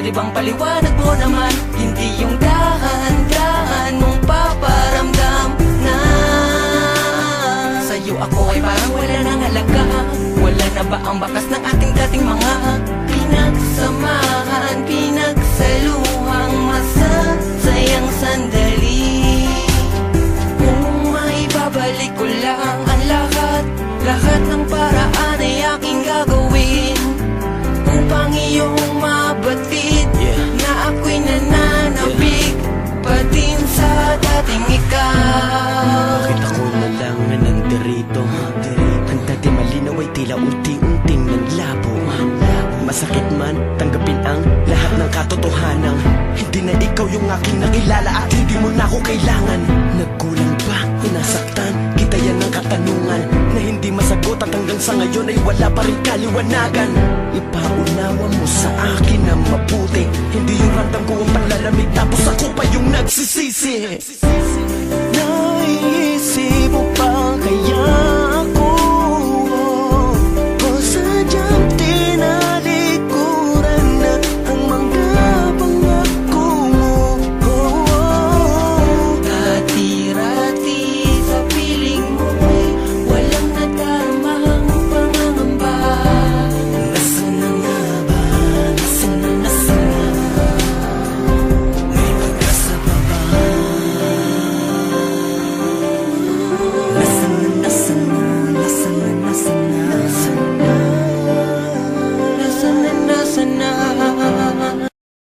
Pwede bang paliwanag mo naman? Hindi yung dahan-dahan mong paparamdam na sa'yo ako ay parang wala nang halaga. Wala na ba ang bakas ng ating dating mga pinagsamahan, pinagsaluhang masasayang sandali? Kung maibabalik ko lang ang lahat ng paraan ay aking gagawin upang iyong mabatid na ako'y nananabik pa din sa dating ikaw. Bakit ako na lang na nandirito? Ang dati malinaw ay tila unti-unting nanlabo. Masakit man, tanggapin ang lahat ng katotohanan. Hindi na ikaw yung aking nakilala at hindi mo na ako kailangan. Nagkulang ba? Hinasaktan kita, yan ang katanungan na hindi masagot at hanggang sa ngayon ay wala pa rin kaliwanagan. Ipaunawa mo sa akin na mabuti, hindi yung random ko ang panlalamig tapos ako pa yung nagsisisi. Naiisip mo pa kaya ako o sadyang tinalikuran na ang mga pangako mo? Katira-tira